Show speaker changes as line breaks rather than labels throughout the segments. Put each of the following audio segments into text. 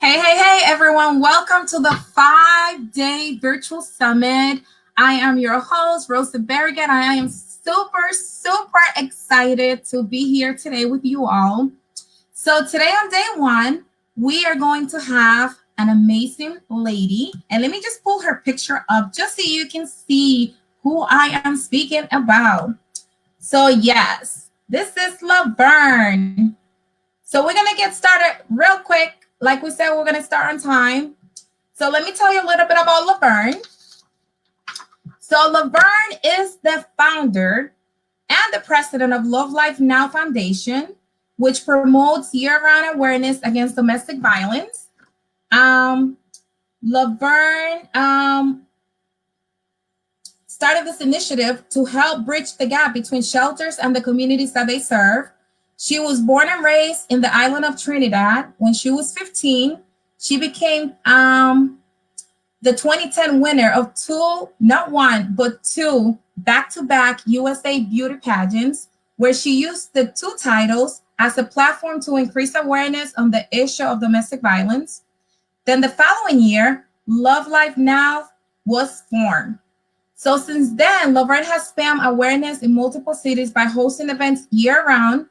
Hey, everyone. Welcome to the 5-day virtual summit. I am your host, Rosa Berrigan. I am super excited to be here today with you all. So today on day one, we are going to have an amazing lady. And let me just pull her picture up just so you can see who I am speaking about. So yes, this is Lovern. So we're going to get started real quick. Like we said, we're going to start on time. So let me tell you a little bit about Lovern. So Lovern is the founder and the president of Love Life Now Foundation, which promotes year-round awareness against domestic violence. Lovern started this initiative to help bridge the gap between shelters and the communities that they serve. She was born and raised in the island of Trinidad. When she was 15, she became the 2010 winner of not one, but two back-to-back USA beauty pageants, where she used the two titles as a platform to increase awareness on the issue of domestic violence. Then the following year, Love Life Now was formed. So since then, Lovern has spammed awareness in multiple cities by hosting events year-round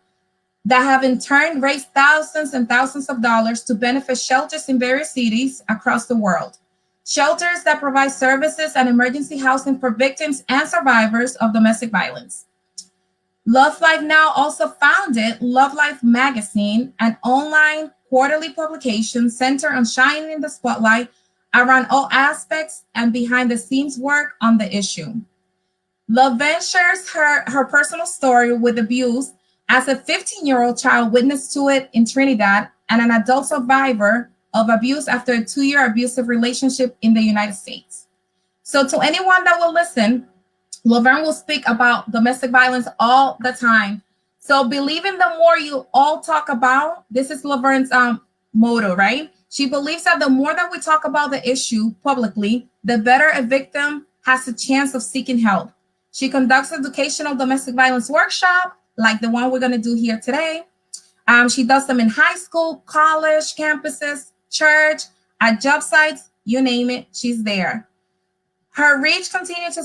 that have in turn raised thousands and thousands of dollars to benefit shelters in various cities across the world. Shelters that provide services and emergency housing for victims and survivors of domestic violence. Love Life Now also founded Love Life Magazine, an online quarterly publication centered on shining the spotlight around all aspects and behind the scenes work on the issue. Lovern shares her personal story with abuse as a 15-year-old child witness to it in Trinidad and an adult survivor of abuse after a 2-year abusive relationship in the United States. So to anyone that will listen, Lovern will speak about domestic violence all the time. So believing the more you all talk about, this is Lovern's motto, right? She believes that the more that we talk about the issue publicly, the better a victim has a chance of seeking help. She conducts educational domestic violence workshops, like the one we're going to do here today. She does them in high school, college, campuses, church, at job sites, you name it, she's there. Her reach continues to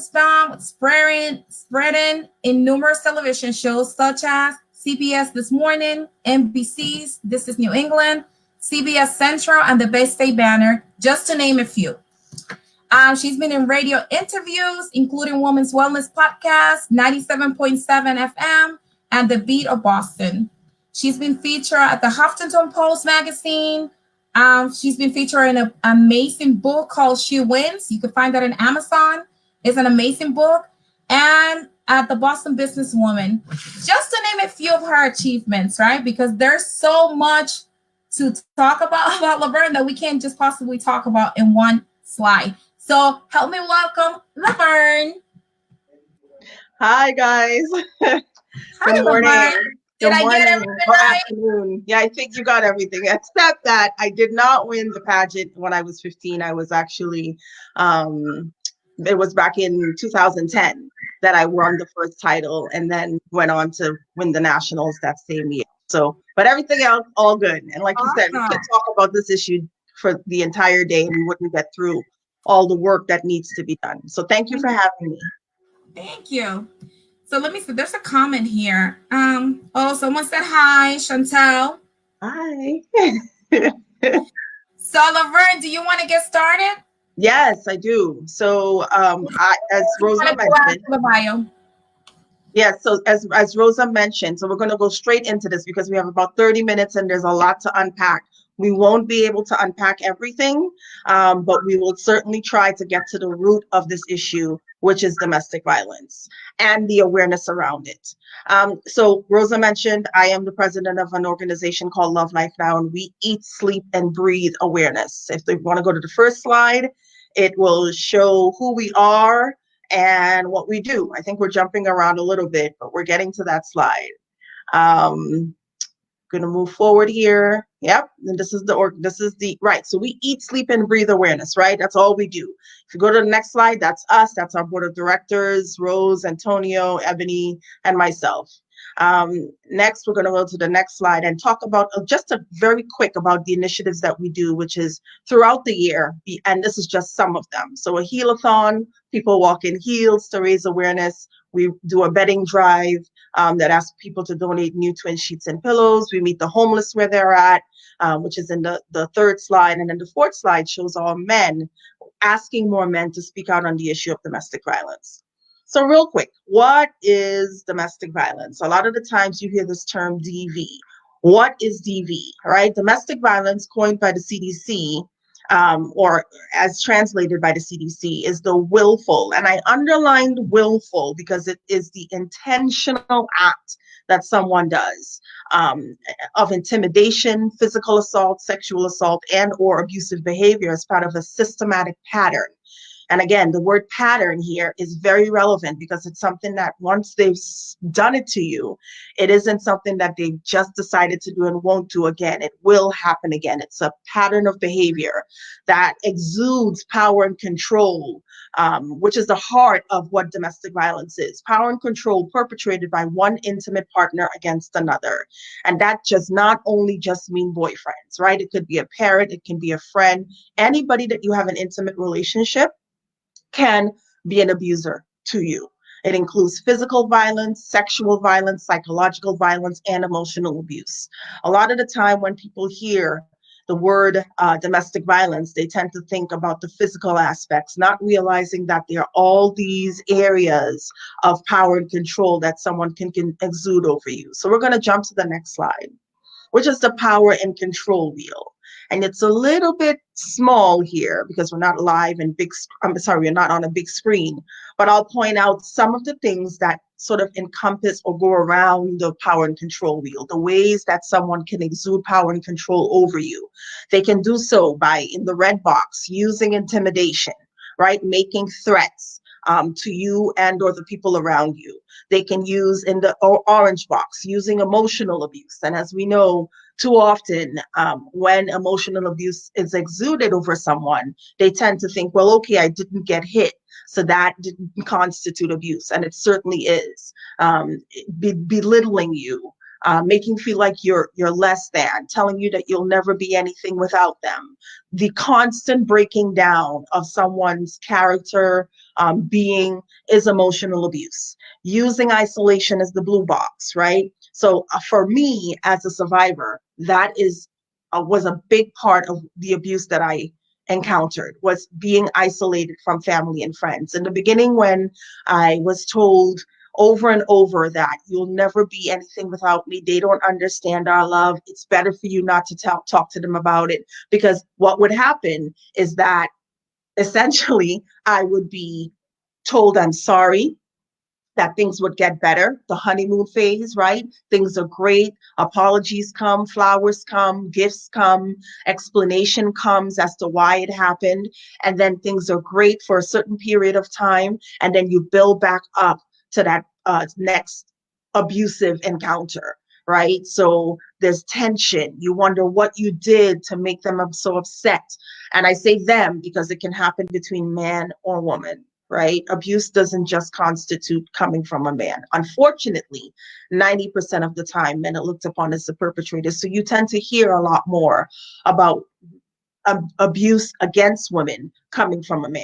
spreading in numerous television shows such as CBS This Morning, NBC's This is New England, CBS Central, and the Bay State Banner, just to name a few. She's been in radio interviews, including Women's Wellness Podcast, 97.7 FM, and The Beat of Boston. She's been featured at the Huffington Post magazine. She's been featured in an amazing book called She Wins. You can find that on Amazon. It's an amazing book. And at the Boston Businesswoman, just to name a few of her achievements, right? Because there's so much to talk about Lovern that we can't just possibly talk about in one slide. So help me welcome Lovern.
Hi, guys.
Hi,
Good morning.
Did I get everything right?
Afternoon. Yeah, I think you got everything, except that I did not win the pageant when I was 15. I was actually, it was back in 2010 that I won the first title and then went on to win the nationals that same year. So, but everything else, all good. And like you said, we can talk about this issue for the entire day and we wouldn't get through all the work that needs to be done. So thank you for having me.
Thank you. So let me see. There's a comment here. Someone said hi, Chantel.
Hi.
So Lovern, do you want to get started?
Yes, I do. So as Rosa mentioned, yes, so as Rosa mentioned, so we're going to go straight into this because we have about 30 minutes and there's a lot to unpack. We won't be able to unpack everything, but we will certainly try to get to the root of this issue, which is domestic violence and the awareness around it. So Rosa mentioned, I am the president of an organization called Love Life Now, and we eat, sleep, and breathe awareness. If they want to go to the first slide, it will show who we are and what we do. I think we're jumping around a little bit, but we're getting to that slide. Going to move forward here. Yep. And this is the right. So we eat, sleep, and breathe awareness, right? That's all we do. If you go to the next slide, that's us. That's our board of directors, Rose, Antonio, Ebony, and myself. Next, we're going to go to the next slide and talk about just a very quick about the initiatives that we do, which is throughout the year. And this is just some of them. So a heal-a-thon, people walk in heels to raise awareness. We do a bedding drive that asks people to donate new twin sheets and pillows. We meet the homeless where they're at, which is in the third slide. And then the fourth slide shows all men, asking more men to speak out on the issue of domestic violence. So real quick, what is domestic violence? A lot of the times you hear this term DV. What is DV, right? Domestic violence, coined by the CDC, or as translated by the CDC, is the willful, and I underlined willful because it is the intentional act that someone does of intimidation, physical assault, sexual assault, and or abusive behavior as part of a systematic pattern. And again, the word pattern here is very relevant because it's something that once they've done it to you, it isn't something that they've just decided to do and won't do again. It will happen again. It's a pattern of behavior that exudes power and control, which is the heart of what domestic violence is. Power and control perpetrated by one intimate partner against another. And that does not only just mean boyfriends, right? It could be a parent, it can be a friend, anybody that you have an intimate relationship can be an abuser to you. It includes physical violence, sexual violence, psychological violence, and emotional abuse. A lot of the time when people hear the word domestic violence, they tend to think about the physical aspects, not realizing that there are all these areas of power and control that someone can exude over you. So we're going to jump to the next slide, which is the power and control wheel. And it's a little bit small here because we're not live and we're not on a big screen, but I'll point out some of the things that sort of encompass or go around the power and control wheel, the ways that someone can exude power and control over you. They can do so by, in the red box, using intimidation, right? Making threats to you and or the people around you. They can use in the orange box, using emotional abuse. And as we know, too often when emotional abuse is exuded over someone, they tend to think, well, okay, I didn't get hit, so that didn't constitute abuse. And it certainly is. Belittling you, making you feel like you're less than, telling you that you'll never be anything without them. The constant breaking down of someone's character, being, is emotional abuse. Using isolation as the blue box, right? So for me as a survivor, that was a big part of the abuse that I encountered, was being isolated from family and friends. In the beginning, when I was told over and over that you'll never be anything without me, they don't understand our love, it's better for you not to talk to them about it, because what would happen is that essentially I would be told I'm sorry, that things would get better, the honeymoon phase, right? Things are great, apologies come, flowers come, gifts come, explanation comes as to why it happened, and then things are great for a certain period of time, and then you build back up to that next abusive encounter, right? So there's tension. You wonder what you did to make them so upset. And I say them because it can happen between man or woman, right? Abuse doesn't just constitute coming from a man. Unfortunately, 90% of the time, men are looked upon as the perpetrators. So you tend to hear a lot more about abuse against women coming from a man.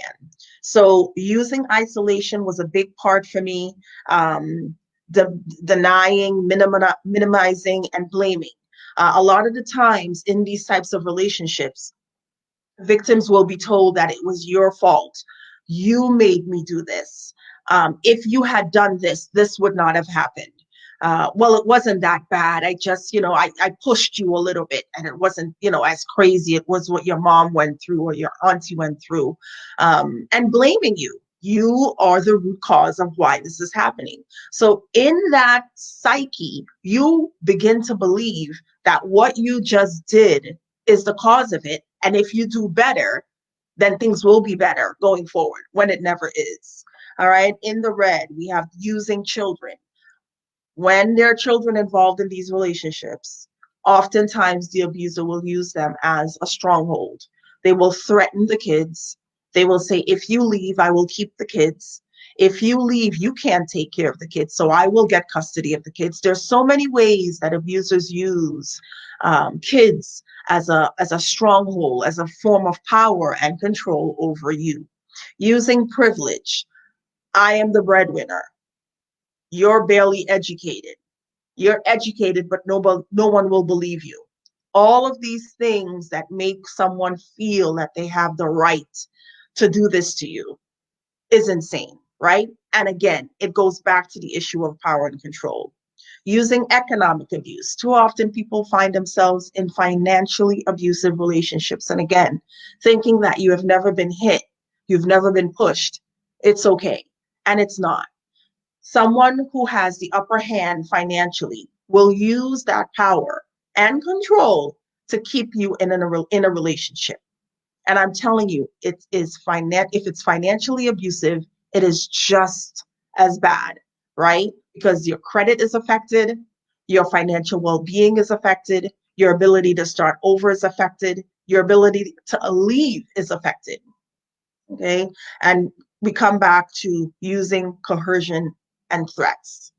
So using isolation was a big part for me. Denying, minimizing, and blaming. A lot of the times in these types of relationships, victims will be told that it was your fault. You made me do this. If you had done this, this would not have happened. Well, it wasn't that bad. I just, I pushed you a little bit, and it wasn't, as crazy. It was what your mom went through or your auntie went through, and blaming you. You are the root cause of why this is happening. So in that psyche, you begin to believe that what you just did is the cause of it. And if you do better, then things will be better going forward, when it never is. All right. In the red, we have using children. When there are children involved in these relationships, oftentimes the abuser will use them as a stronghold. They will threaten the kids. They will say, if you leave, I will keep the kids. If you leave, you can't take care of the kids, so I will get custody of the kids. There's so many ways that abusers use kids as a stronghold, as a form of power and control over you. Using privilege. I am the breadwinner. You're barely educated. You're educated, but no one will believe you. All of these things that make someone feel that they have the right to do this to you is insane, right? And again, it goes back to the issue of power and control. Using economic abuse. Too often people find themselves in financially abusive relationships. And again, thinking that you have never been hit, you've never been pushed, it's okay. And it's not. Someone who has the upper hand financially will use that power and control to keep you in a relationship. And I'm telling you, if it's financially abusive, it is just as bad, right? Because your credit is affected, your financial well-being is affected, your ability to start over is affected, your ability to leave is affected. Okay. And we come back to using coercion and threats,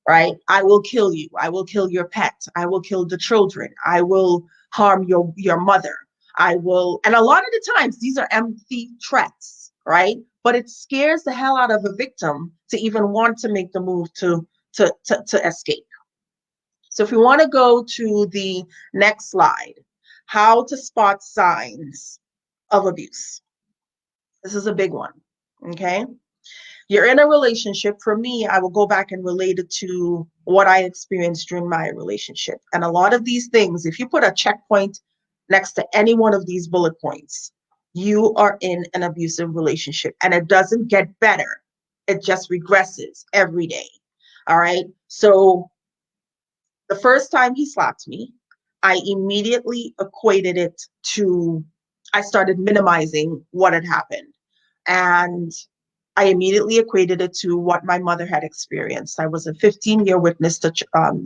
right? I will kill you. I will kill your pet. I will kill the children. I will harm your mother. I will, and a lot of the times these are empty threats, right? But it scares the hell out of a victim to even want to make the move to escape. So if we want to go to the next slide, how to spot signs of abuse. This is a big one, okay? You're in a relationship. For me, I will go back and relate it to what I experienced during my relationship. And a lot of these things, if you put a checkpoint next to any one of these bullet points, you are in an abusive relationship. And it doesn't get better. It just regresses every day. All right. So the first time he slapped me, I immediately equated it to, I started minimizing what had happened. And I immediately equated it to what my mother had experienced. I was a 15-year witness to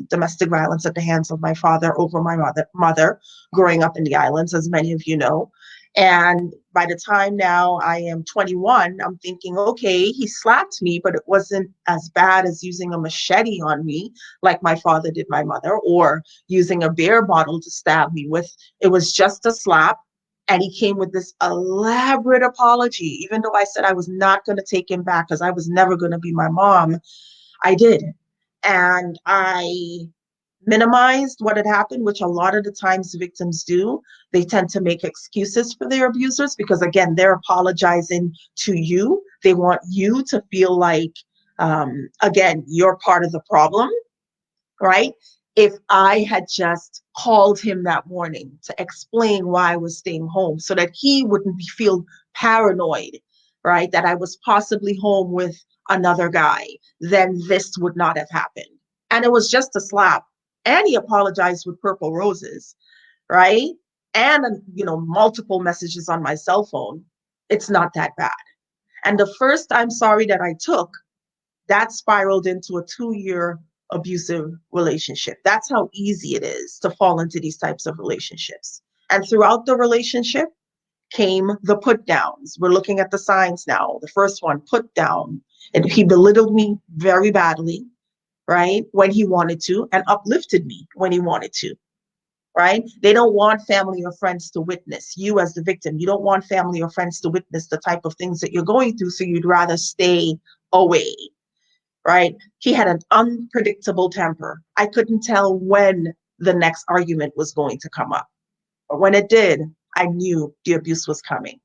domestic violence at the hands of my father over my mother growing up in the islands, as many of you know. And by the time now I am 21, I'm thinking, okay, he slapped me, but it wasn't as bad as using a machete on me like my father did my mother, or using a beer bottle to stab me with. It was just a slap. And he came with this elaborate apology, even though I said I was not going to take him back because I was never going to be my mom. I did. And I minimized what had happened, which a lot of the times victims do. They tend to make excuses for their abusers because, again, they're apologizing to you. They want you to feel like, again, you're part of the problem, right? If I had just called him that morning to explain why I was staying home so that he wouldn't feel paranoid, right, that I was possibly home with another guy, then this would not have happened. And it was just a slap. And he apologized with purple roses, right? And, multiple messages on my cell phone. It's not that bad. And the first I'm sorry that I took, that spiraled into a 2-year abusive relationship. That's how easy it is to fall into these types of relationships. And throughout the relationship came the put downs. We're looking at the signs now. The first one, put down. And he belittled me very badly, right, when he wanted to, and uplifted me when he wanted to, right? They don't want family or friends to witness you as the victim. You don't want family or friends to witness the type of things that you're going through, so you'd rather stay away. Right? He had an unpredictable temper. I couldn't tell when the next argument was going to come up. But when it did, I knew the abuse was coming.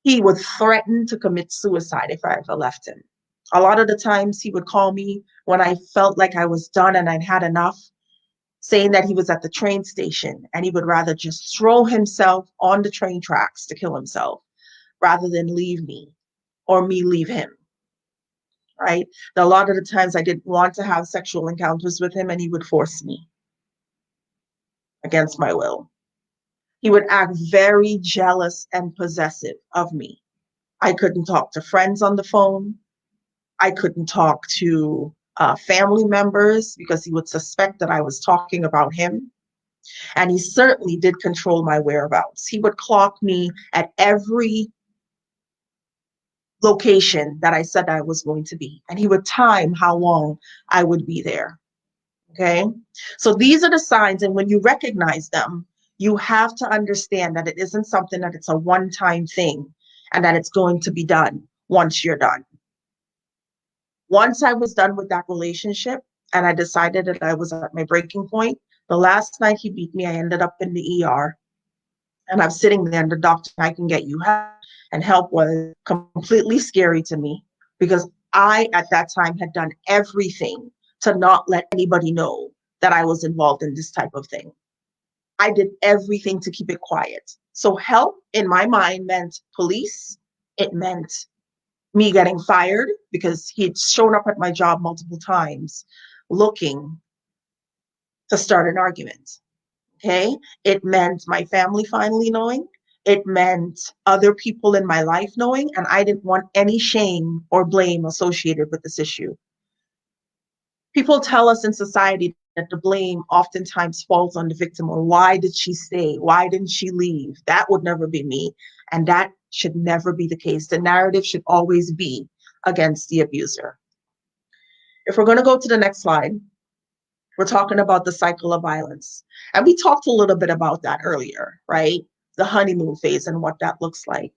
He would threaten to commit suicide if I ever left him. A lot of the times he would call me when I felt like I was done and I'd had enough, saying that he was at the train station and he would rather just throw himself on the train tracks to kill himself rather than leave me or me leave him. Right? And a lot of the times I didn't want to have sexual encounters with him and he would force me against my will. He would act very jealous and possessive of me. I couldn't talk to friends on the phone. I couldn't talk to family members because he would suspect that I was talking about him. And he certainly did control my whereabouts. He would clock me at every location that I said I was going to be. And he would time how long I would be there. Okay. So these are the signs. And when you recognize them, you have to understand that it isn't something that it's a one-time thing and that it's going to be done once you're done. Once I was done with that relationship and I decided that I was at my breaking point, the last night he beat me, I ended up in the ER. And I'm sitting there and the doctor, I can get you help. And help was completely scary to me because I, at that time, had done everything to not let anybody know that I was involved in this type of thing. I did everything to keep it quiet. So help in my mind meant police. It meant me getting fired because he'd shown up at my job multiple times looking to start an argument. Okay. It meant my family finally knowing. It meant other people in my life knowing, and I didn't want any shame or blame associated with this issue. People tell us in society that the blame oftentimes falls on the victim, or why did she stay? Why didn't she leave? That would never be me. And that should never be the case. The narrative should always be against the abuser. If we're going to go to the next slide, we're talking about the cycle of violence. And we talked a little bit about that earlier, right? The honeymoon phase and what that looks like.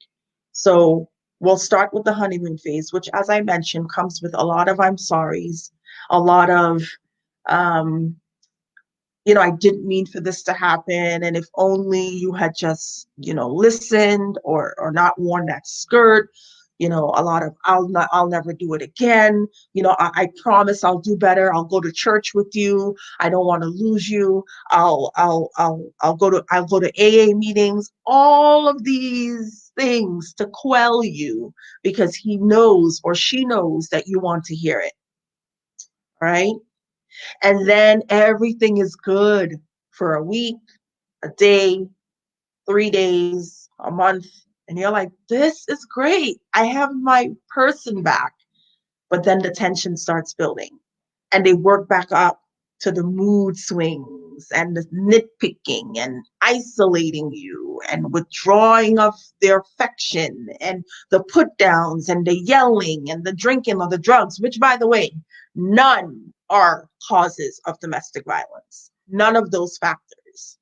So we'll start with the honeymoon phase, which, as I mentioned, comes with a lot of I'm sorries, a lot of, I didn't mean for this to happen. And if only you had just, listened or not worn that skirt. A lot of I'll never do it again. I promise I'll do better. I'll go to church with you. I don't want to lose you. I'll go to AA meetings. All of these things to quell you because he knows or she knows that you want to hear it. Right? And then everything is good for a week, a day, 3 days, a month. And you're like, this is great. I have my person back. But then the tension starts building and they work back up to the mood swings and the nitpicking and isolating you and withdrawing of their affection and the put downs and the yelling and the drinking or the drugs, which, by the way, none are causes of domestic violence. None of those factors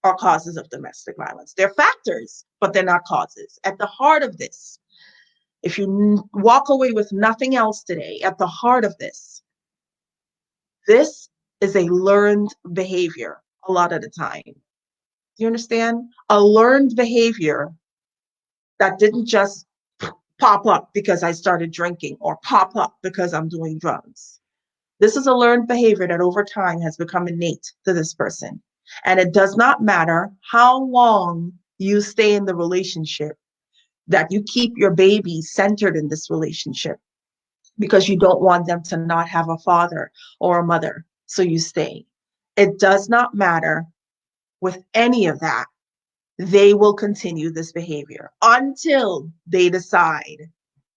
are causes of domestic violence. They're factors, but they're not causes. At the heart of this, if you walk away with nothing else today, at the heart of this is a learned behavior a lot of the time. Do you understand? A learned behavior that didn't just pop up because I started drinking or pop up because I'm doing drugs. This is a learned behavior that over time has become innate to this person. And it does not matter how long you stay in the relationship, that you keep your baby centered in this relationship because you don't want them to not have a father or a mother. So you stay. It does not matter with any of that. They will continue this behavior until they decide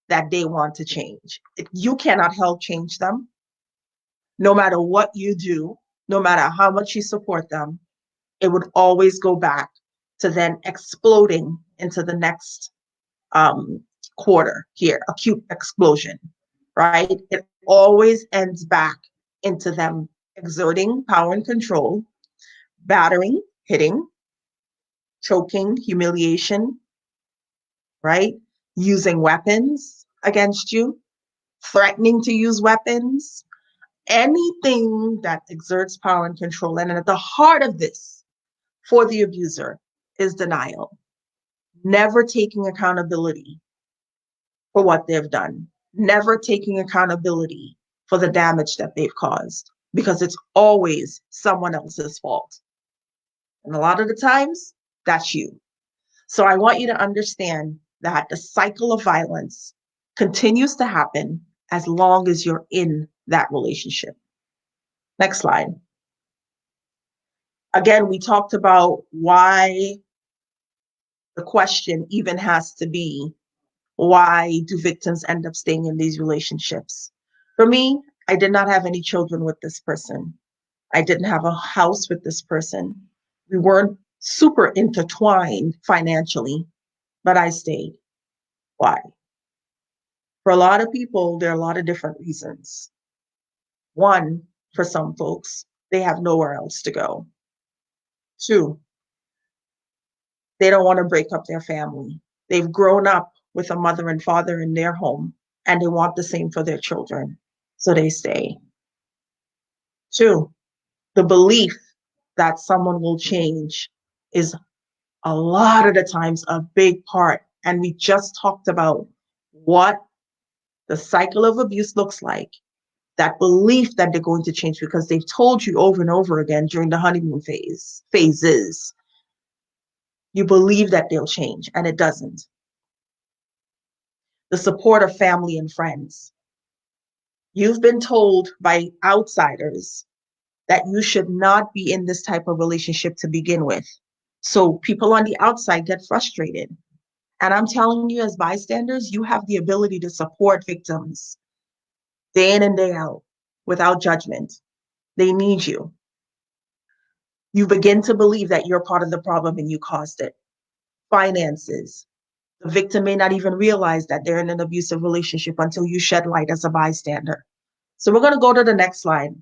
that they want to change. You cannot help change them. No matter what you do, no matter how much you support them, it would always go back to then exploding into the next quarter here, acute explosion, right? It always ends back into them exerting power and control, battering, hitting, choking, humiliation, right? Using weapons against you, threatening to use weapons, anything that exerts power and control. And at the heart of this for the abuser is denial, never taking accountability for what they've done, never taking accountability for the damage that they've caused, because it's always someone else's fault. And a lot of the times, that's you. So I want you to understand that the cycle of violence continues to happen as long as you're in that relationship. Next slide. Again, we talked about why the question even has to be, why do victims end up staying in these relationships? For me, I did not have any children with this person. I didn't have a house with this person. We weren't super intertwined financially, but I stayed. Why? For a lot of people, there are a lot of different reasons. One, for some folks, they have nowhere else to go. Two, they don't want to break up their family. They've grown up with a mother and father in their home, and they want the same for their children, so they stay. Two, the belief that someone will change is a lot of the times a big part. And we just talked about what the cycle of abuse looks like, that belief that they're going to change because they've told you over and over again during the honeymoon phases, you believe that they'll change, and it doesn't. The support of family and friends. You've been told by outsiders that you should not be in this type of relationship to begin with. So people on the outside get frustrated. And I'm telling you, as bystanders, you have the ability to support victims day in and day out without judgment. They need you. You begin to believe that you're part of the problem and you caused it. Finances. The victim may not even realize that they're in an abusive relationship until you shed light as a bystander. So we're going to go to the next slide,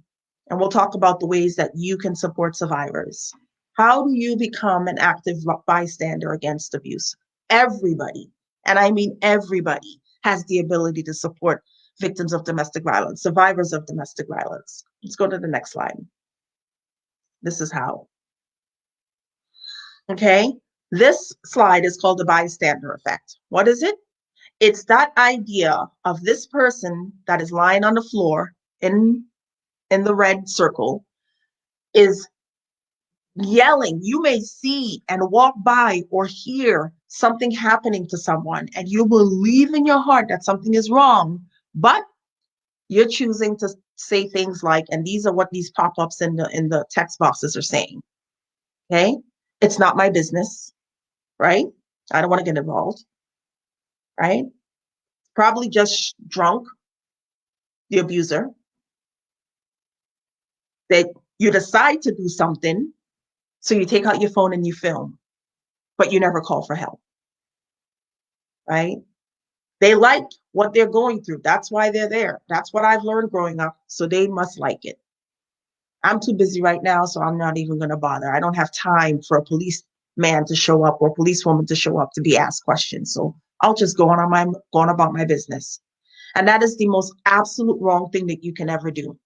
and we'll talk about the ways that you can support survivors. How do you become an active bystander against abuse? Everybody, and I mean everybody, has the ability to support victims of domestic violence, survivors of domestic violence. Let's go to the next slide. This is how. Okay, this slide is called the bystander effect. What is it? It's that idea of this person that is lying on the floor in the red circle is yelling. You may see and walk by or hear something happening to someone, and you believe in your heart that something is wrong, but you're choosing to say things like, and these are what these pop-ups in the text boxes are saying. Okay, it's not my business, right? I don't want to get involved, right? Probably just drunk, the abuser. That you decide to do something, so you take out your phone and you film, but you never call for help, right? They like what they're going through. That's why they're there. That's what I've learned growing up, so they must like it. I'm too busy right now, so I'm not even going to bother. I don't have time for a policeman to show up or a policewoman to show up to be asked questions, so I'll just go on about my business. And that is the most absolute wrong thing that you can ever do.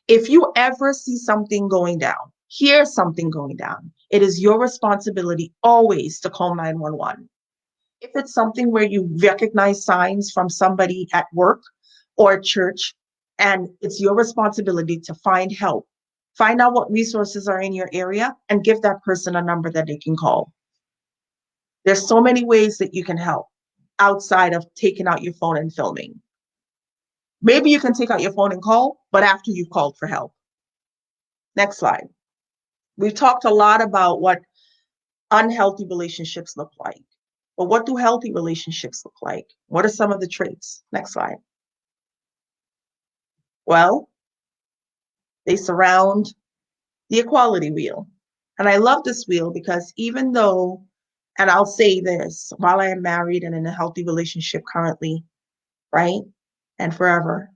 If you ever see something going down, hear something going down, it is your responsibility always to call 911. If it's something where you recognize signs from somebody at work or at church, and it's your responsibility to find help, find out what resources are in your area and give that person a number that they can call. There's so many ways that you can help outside of taking out your phone and filming. Maybe you can take out your phone and call, but after you've called for help. Next slide. We've talked a lot about what unhealthy relationships look like. But what do healthy relationships look like? What are some of the traits? Next slide. Well, they surround the equality wheel. And I love this wheel because even though, and I'll say this, while I am married and in a healthy relationship currently, right? And forever,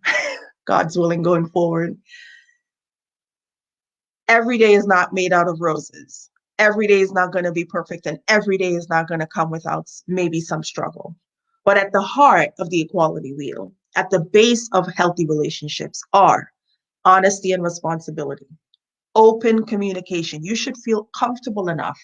God's willing going forward. Every day is not made out of roses. Every day is not going to be perfect, and every day is not going to come without maybe some struggle. But at the heart of the equality wheel, at the base of healthy relationships, are honesty and responsibility, open communication. You should feel comfortable enough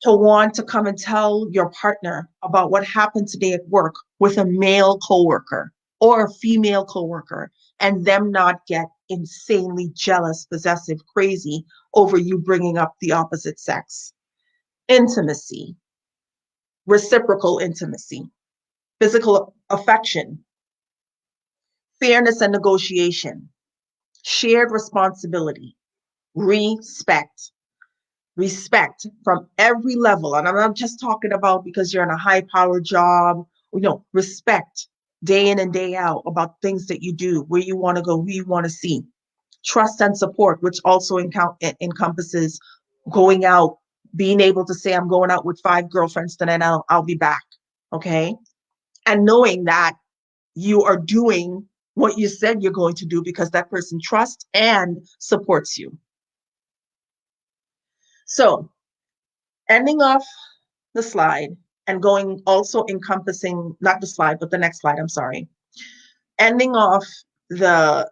to want to come and tell your partner about what happened today at work with a male coworker or a female coworker, and them not get insanely jealous, possessive, crazy over you bringing up the opposite sex. Intimacy, reciprocal intimacy, physical affection, fairness and negotiation, shared responsibility, respect from every level. And I'm not just talking about because you're in a high-powered job, respect day in and day out about things that you do, where you want to go, who you want to see. Trust and support, which also encompasses going out, being able to say, I'm going out with 5 girlfriends tonight, I'll be back, okay? And knowing that you are doing what you said you're going to do because that person trusts and supports you. So ending off the slide and going also encompassing, not the slide, but the next slide, I'm sorry. Ending off the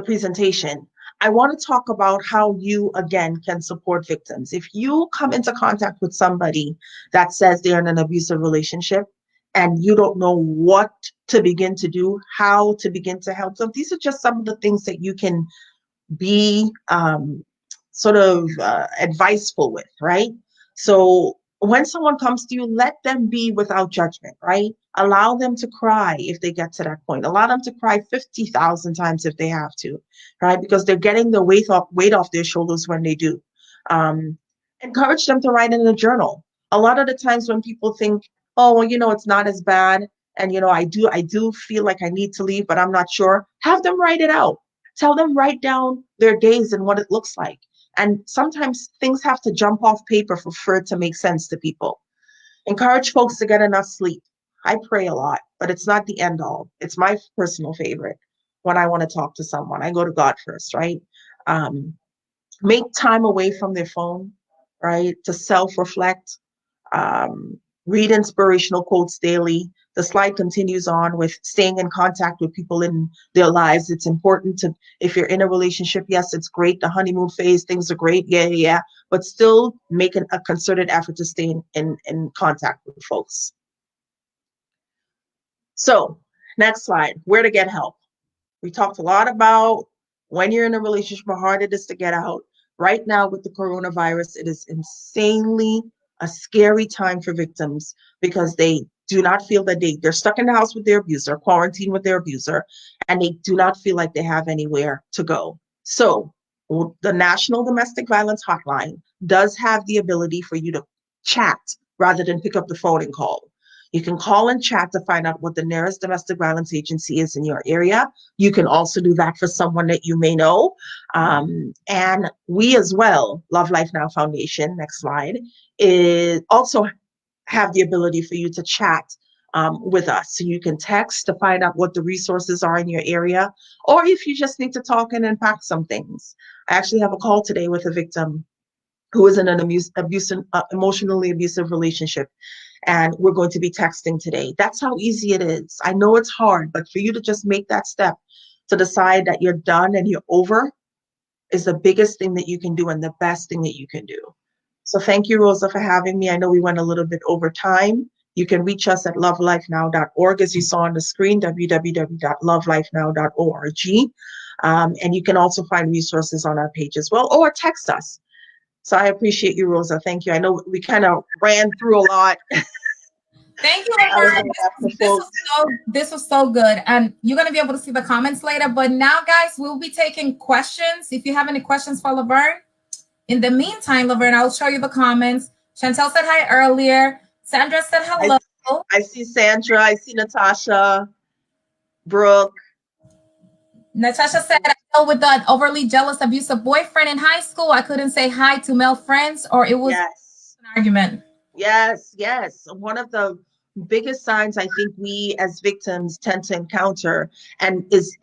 presentation, I want to talk about how you, again, can support victims. If you come into contact with somebody that says they're in an abusive relationship and you don't know what to begin to do, how to begin to help them, these are just some of the things that you can be sort of adviseful with, right? So when someone comes to you, let them be without judgment, right? Allow them to cry if they get to that point. Allow them to cry 50,000 times if they have to, right? Because they're getting the weight off their shoulders when they do. Um, Encourage them to write in a journal. A lot of the times when people think, oh, well, it's not as bad, and I do feel like I need to leave, but I'm not sure. Have them write it out. Tell them, write down their days and what it looks like. And sometimes things have to jump off paper for it to make sense to people. Encourage folks to get enough sleep. I pray a lot, but it's not the end all. It's my personal favorite when I want to talk to someone. I go to God first, right? Make time away from their phone, right? To self-reflect. Read inspirational quotes daily. The slide continues on with staying in contact with people in their lives. It's important to, if you're in a relationship, yes, it's great. The honeymoon phase, things are great. Yeah. But still make a concerted effort to stay in contact with folks. So next slide, where to get help. We talked a lot about when you're in a relationship, how hard it is to get out. Right now with the coronavirus, it is insanely a scary time for victims because they do not feel that they're stuck in the house with their abuser, quarantined with their abuser, and they do not feel like they have anywhere to go. So the National Domestic Violence Hotline does have the ability for you to chat rather than pick up the phone and call. You can call and chat to find out what the nearest domestic violence agency is in your area. You can also do that for someone that you may know. And we as well, Love Life Now Foundation, next slide, is also have the ability for you to chat with us. So you can text to find out what the resources are in your area, or if you just need to talk and unpack some things. I actually have a call today with a victim who is in an emotionally abusive relationship. And we're going to be texting today. That's how easy it is. I know it's hard, but for you to just make that step to decide that you're done and you're over is the biggest thing that you can do and the best thing that you can do. So thank you, Rosa, for having me. I know we went a little bit over time. You can reach us at lovelifenow.org, as you saw on the screen, www.lovelifenow.org. And you can also find resources on our page as well, or text us. So I appreciate you, Rosa. Thank you. I know we kind of ran through a lot.
Thank you, Lovern. This was so good. And you're going to be able to see the comments later. But now, guys, we'll be taking questions. If you have any questions for Lovern. In the meantime, Lovern, I'll show you the comments. Chantel said hi earlier. Sandra said hello.
I see Sandra. I see Natasha. Brooke.
Natasha said, I dealt with an overly jealous, abusive boyfriend in high school. I couldn't say hi to male friends, or it was an argument.
Yes. One of the biggest signs I think we as victims tend to encounter and is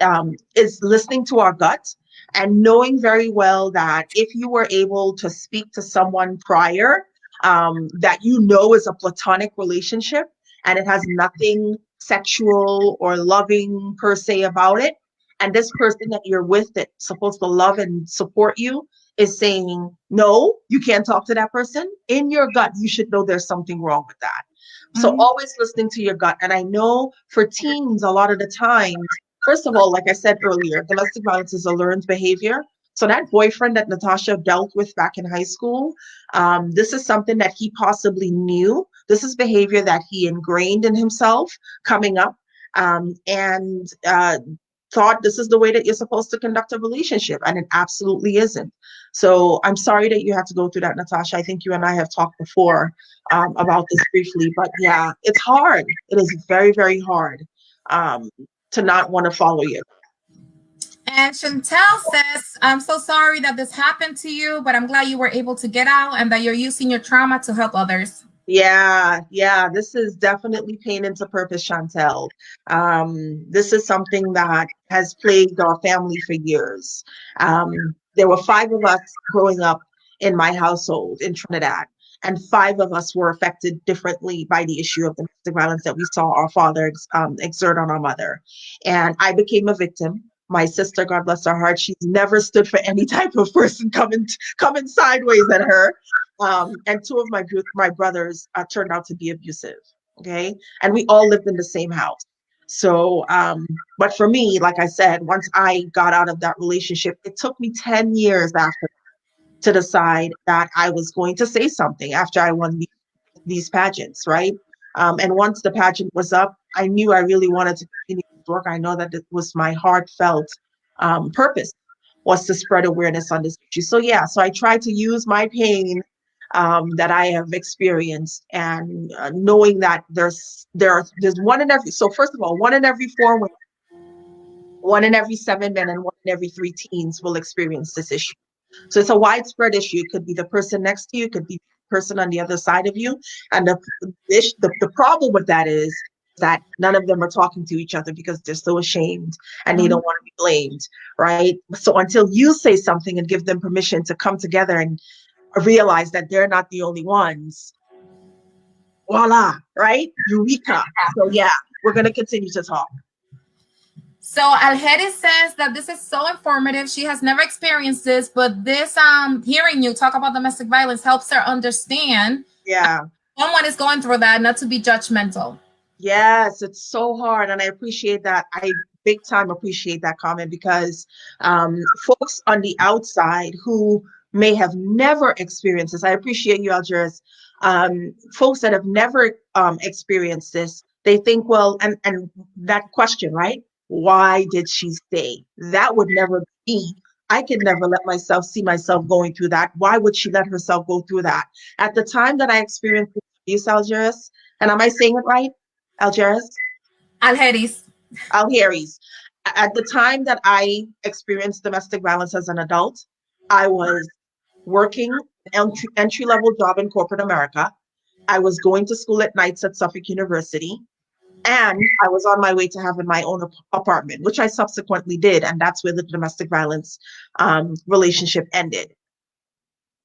listening to our gut and knowing very well that if you were able to speak to someone prior that is a platonic relationship and it has nothing sexual or loving per se about it, and this person that you're with that's supposed to love and support you is saying, no, you can't talk to that person, in your gut, you should know there's something wrong with that. So always listening to your gut. And I know for teens, a lot of the times, first of all, like I said earlier, domestic violence is a learned behavior. So that boyfriend that Natasha dealt with back in high school, this is something that he possibly knew. This is behavior that he ingrained in himself coming up, and thought this is the way that you're supposed to conduct a relationship, and it absolutely isn't. So I'm sorry that you had to go through that, Natasha. I think you and I have talked before about this briefly, but yeah, it's hard. It is very, very hard to not want to follow you.
And Chantel says, I'm so sorry that this happened to you, but I'm glad you were able to get out and that you're using your trauma to help others.
Yeah. This is definitely pain into purpose, Chantel. This is something that has plagued our family for years. There were five of us growing up in my household in Trinidad, and five of us were affected differently by the issue of domestic violence that we saw our father exert on our mother. And I became a victim. My sister, God bless her heart, she's never stood for any type of person coming sideways at her. And two of my brothers turned out to be abusive. Okay, and we all lived in the same house. So, but for me, like I said, once I got out of that relationship, it took me 10 years after to decide that I was going to say something after I won these pageants, right? And once the pageant was up, I knew I really wanted to continue to work. I know that it was my heartfelt purpose was to spread awareness on this issue. So yeah, so I tried to use my pain that I have experienced, and knowing that there's one in every. So first of all, one in every four women, one in every seven men, and one in every three teens will experience this issue. So it's a widespread issue. It could be the person next to you, it could be the person on the other side of you. And the problem with that is that none of them are talking to each other because they're so ashamed and they don't want to be blamed, right? So until you say something and give them permission to come together and realize that they're not the only ones, voila, right? Eureka. So yeah, we're going to continue to talk.
So Alheri says that this is so informative. She has never experienced this, but this hearing you talk about domestic violence helps her understand.
Yeah.
Someone is going through that, not to be judgmental.
Yes, it's so hard, and I appreciate that. I big time appreciate that comment because folks on the outside who may have never experienced this, I appreciate you, Algiers. Folks that have never experienced this, they think, well, and that question, right? Why did she stay? That would never be me. I could never let myself see myself going through that. Why would she let herself go through that? At the time that I experienced abuse, Algiers, and am I saying it right? Algeris?
Alheris.
Alheris. At the time that I experienced domestic violence as an adult, I was working an entry level job in corporate America. I was going to school at nights at Suffolk University, and I was on my way to having my own apartment, which I subsequently did, and that's where the domestic violence relationship ended.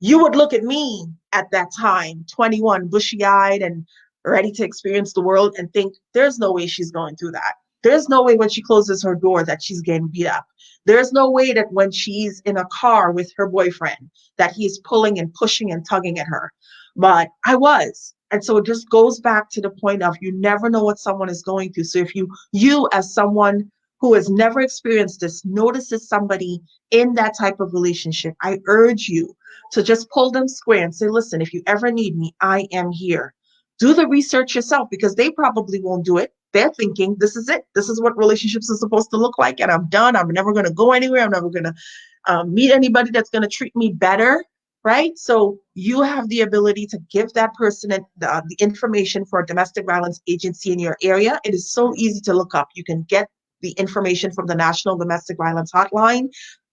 You would look at me at that time, 21, bushy-eyed and ready to experience the world, and think, there's no way she's going through that. There's no way when she closes her door that she's getting beat up. There's no way that when she's in a car with her boyfriend that he's pulling and pushing and tugging at her. But I was. And so it just goes back to the point of you never know what someone is going through. So if you as someone who has never experienced this notices somebody in that type of relationship, I urge you to just pull them square and say, listen, if you ever need me, I am here. Do the research yourself because they probably won't do it. They're thinking, this is it. This is what relationships are supposed to look like. And I'm done. I'm never going to go anywhere. I'm never going to meet anybody that's going to treat me better. Right. So you have the ability to give that person the information for a domestic violence agency in your area. It is so easy to look up. You can get the information from the National Domestic Violence Hotline.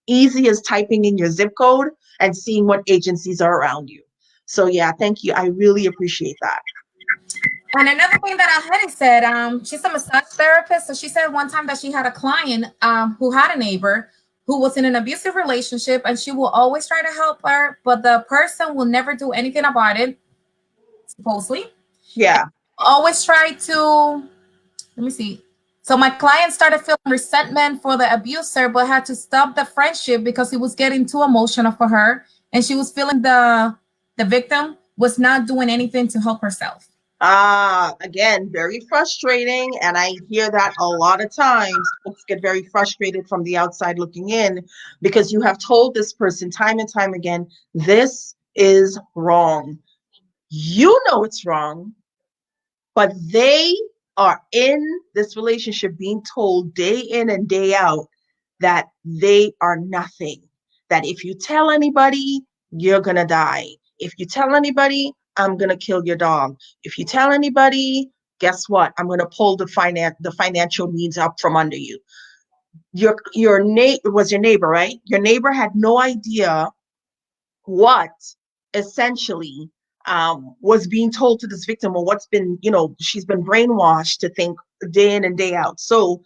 Easy as typing in your zip code and seeing what agencies are around you. So yeah, thank you. I really appreciate that.
And another thing that Alheri said, she's a massage therapist. So she said one time that she had a client who had a neighbor who was in an abusive relationship, and she will always try to help her, but the person will never do anything about it, supposedly.
Yeah.
Always try to, let me see. So my client started feeling resentment for the abuser, but had to stop the friendship because he was getting too emotional for her. And she was feeling the victim was not doing anything to help herself.
Again, very frustrating. And I hear that a lot of times. Folks get very frustrated from the outside looking in because you have told this person time and time again, this is wrong. You know it's wrong, but they are in this relationship being told day in and day out that they are nothing. That if you tell anybody, you're going to die. If you tell anybody, I'm going to kill your dog. If you tell anybody, guess what? I'm going to pull the financial needs up from under you. Your neighbor was your neighbor, right? Your neighbor had no idea what essentially was being told to this victim, or what's been, she's been brainwashed to think day in and day out. So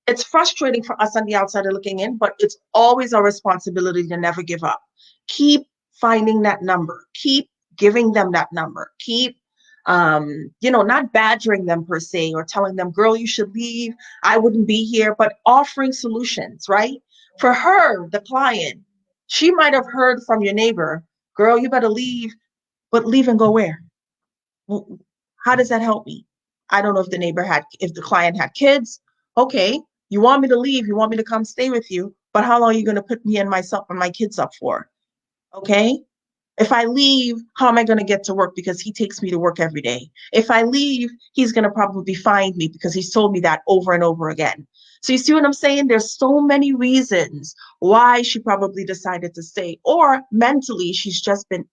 it's frustrating for us on the outside looking in, but it's always our responsibility to never give up. Keep finding that number. Keep giving them that number. Keep, not badgering them per se, or telling them, girl, you should leave. I wouldn't be here, but offering solutions, right? For her, the client, she might have heard from your neighbor, girl, you better leave, but leave and go where? How does that help me? I don't know if if the client had kids. Okay, you want me to leave, you want me to come stay with you, but how long are you going to put me and myself and my kids up for? Okay. If I leave, how am I going to get to work? Because he takes me to work every day. If I leave, he's going to probably find me because he's told me that over and over again. So you see what I'm saying? There's so many reasons why she probably decided to stay, or mentally she's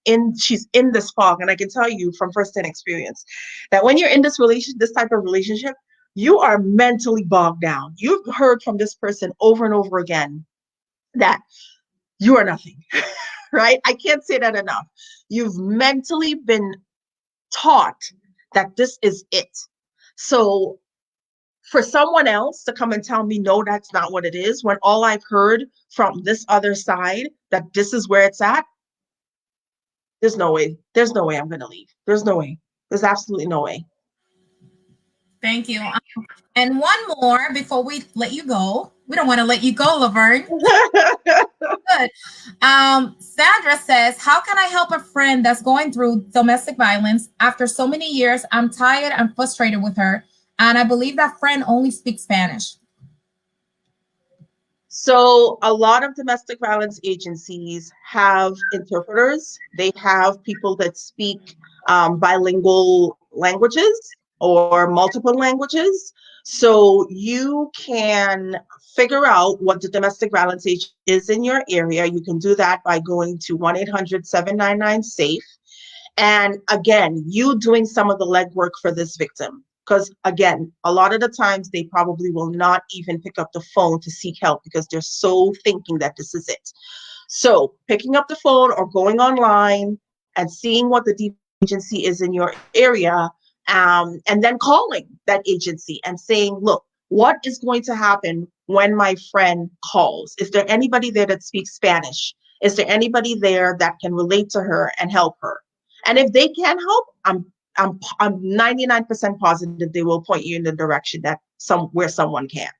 in this fog. And I can tell you from firsthand experience that when you're in this type of relationship, you are mentally bogged down. You've heard from this person over and over again that you are nothing. Right? I can't say that enough. You've mentally been taught that this is it. So for someone else to come and tell me, no, that's not what it is, when all I've heard from this other side that this is where it's at, there's no way. There's no way I'm going to leave. There's no way. There's absolutely no way.
Thank you. And one more before we let you go. We don't want to let you go, Lovern. Good. Sandra says, how can I help a friend that's going through domestic violence? After so many years, I'm tired and frustrated with her. And I believe that friend only speaks Spanish.
So a lot of domestic violence agencies have interpreters. They have people that speak bilingual languages or multiple languages. So you can figure out what the domestic violence agent is in your area. You can do that by going to 1-800-799-SAFE. And again, you doing some of the legwork for this victim. Because again, a lot of the times they probably will not even pick up the phone to seek help because they're so thinking that this is it. So picking up the phone or going online and seeing what the DV agency is in your area, and then calling that agency and saying, look, what is going to happen when my friend calls? Is there anybody there that speaks Spanish? Is there anybody there that can relate to her and help her? And if they can help, I'm 99% positive they will point you in the direction that where someone can.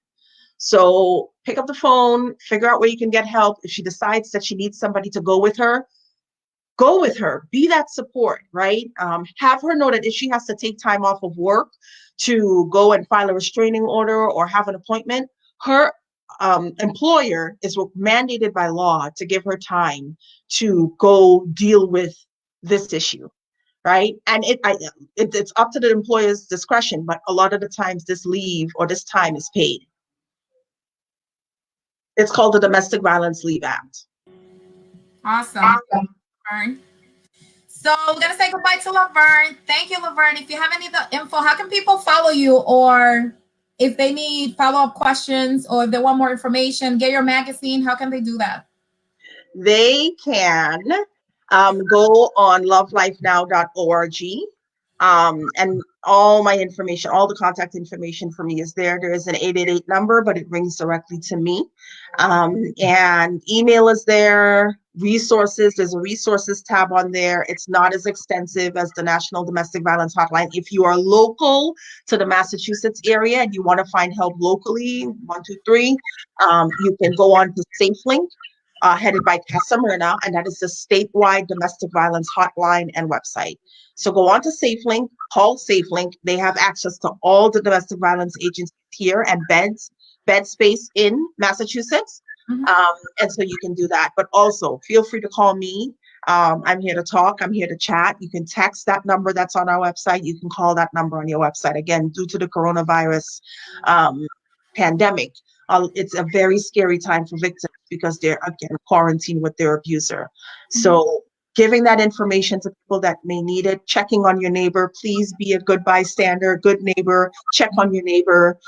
So pick up the phone, figure out where you can get help. If she decides that she needs somebody to go with her, be that support, right? Have her know that if she has to take time off of work to go and file a restraining order or have an appointment, her employer is mandated by law to give her time to go deal with this issue. Right. And it's up to the employer's discretion, but a lot of the times this leave or this time is paid. It's called the Domestic Violence Leave Act.
Awesome. Lovern. So we're going to say goodbye to Lovern. Thank you, Lovern. If you have any info, how can people follow you, or if they need follow-up questions or if they want more information, get your magazine, how can they do that?
They can go on lovelifenow.org. And all my information, all the contact information for me is there. There is an 888 number, but it rings directly to me. And email is there. Resources, there's a resources tab on there. It's not as extensive as the National Domestic Violence Hotline. If you are local to the Massachusetts area and you want to find help locally, 123, you can go on to SafeLink. Headed by Tessa Myrna, and that is the statewide domestic violence hotline and website. So go on to SafeLink, call SafeLink. They have access to all the domestic violence agencies here and bed space in Massachusetts. And so you can do that. But also feel free to call me. I'm here to talk. I'm here to chat. You can text that number that's on our website. You can call that number on your website. Again, due to the coronavirus pandemic, it's a very scary time for victims because they're, again, quarantined with their abuser. So giving that information to people that may need it, checking on your neighbor. Please be a good bystander, good neighbor. Check on your neighbor.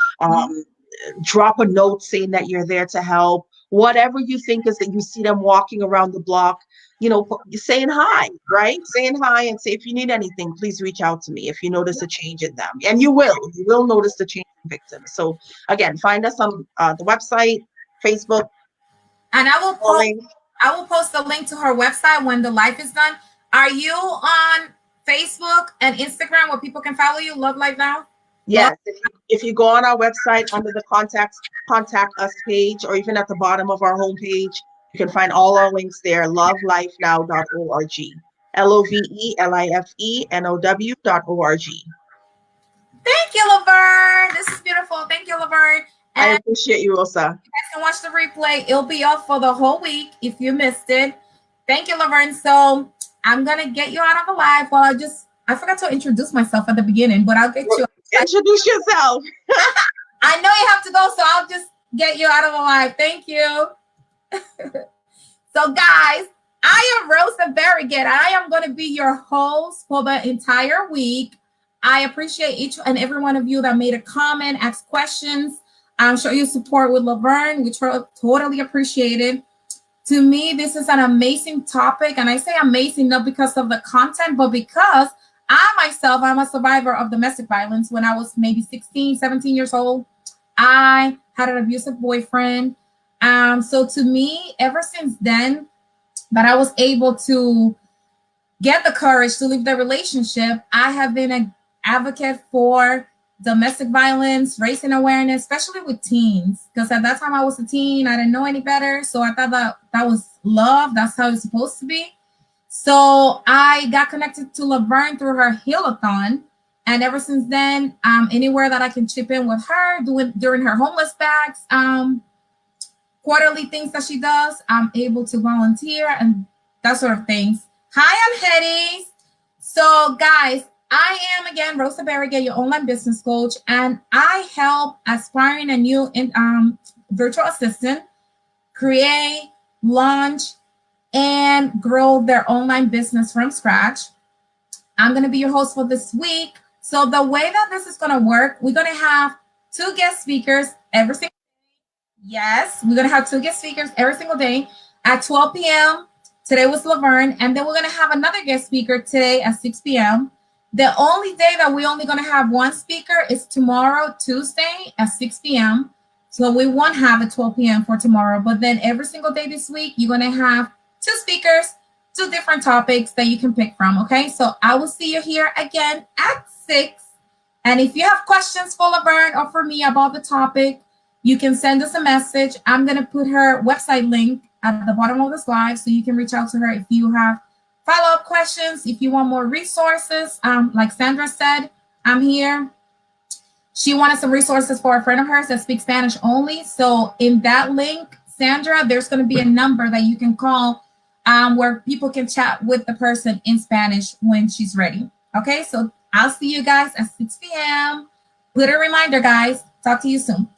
Drop a note saying that you're there to help, whatever you think is that you see them walking around the block, you know, saying hi, right? Saying hi and say, if you need anything, please reach out to me if you notice a change in them. And you will notice the change in victims. So again, find us on the website, Facebook.
And I will post a link to her website when the live is done. Are you on Facebook and Instagram where people can follow you? Love Life Now?
Yes. If you go on our website under the contact us page, or even at the bottom of our homepage, you can find all our links there, lovelifenow.org. LOVELIFENOW.org.
Thank you, Lovern. This is beautiful. Thank you, Lovern.
I appreciate you, Rosa.
You guys can watch the replay. It'll be up for the whole week if you missed it. Thank you, Lovern. So I'm gonna get you out of the live while I forgot to introduce myself at the beginning, but I'll get you.
Introduce yourself.
I know you have to go, so I'll just get you out of the live. Thank you. So, guys, I am Rosa Barrigan. I am going to be your host for the entire week. I appreciate each and every one of you that made a comment, asked questions, show your support with Lovern. We totally appreciate it. To me, this is an amazing topic. And I say amazing not because of the content, but because I'm a survivor of domestic violence. When I was maybe 16, 17 years old, I had an abusive boyfriend. So to me, ever since then, that I was able to get the courage to leave the relationship, I have been an advocate for domestic violence, raising awareness, especially with teens. Because at that time I was a teen, I didn't know any better. So I thought that was love. That's how it's supposed to be. So I got connected to Lovern through her Heal-a-thon. And ever since then, anywhere that I can chip in with her, during her homeless bags, quarterly things that she does, I'm able to volunteer and that sort of things. Hi, I'm Hetty. So guys, I am again Rosa Barrigan, your online business coach, and I help aspiring and new virtual assistant create, launch, and grow their online business from scratch. I'm going to be your host for this week. So the way that this is going to work, we're going to have 2 guest speakers every single day. Yes, we're going to have 2 guest speakers every single day at 12 p.m. Today was Lovern, and then we're going to have another guest speaker today at 6 p.m. The only day that we're only going to have 1 speaker is tomorrow, Tuesday at 6 p.m. So we won't have a 12 p.m. for tomorrow, but then every single day this week, you're going to have 2 speakers, 2 different topics that you can pick from, okay? So I will see you here again at 6. And if you have questions for Lovern or for me about the topic, you can send us a message. I'm going to put her website link at the bottom of the slide so you can reach out to her if you have follow-up questions, if you want more resources. Like Sandra said, I'm here. She wanted some resources for a friend of hers that speaks Spanish only. So in that link, Sandra, there's going to be a number that you can call where people can chat with the person in Spanish when she's ready. Okay, so I'll see you guys at 6 p.m. Put a reminder, guys. Talk to you soon.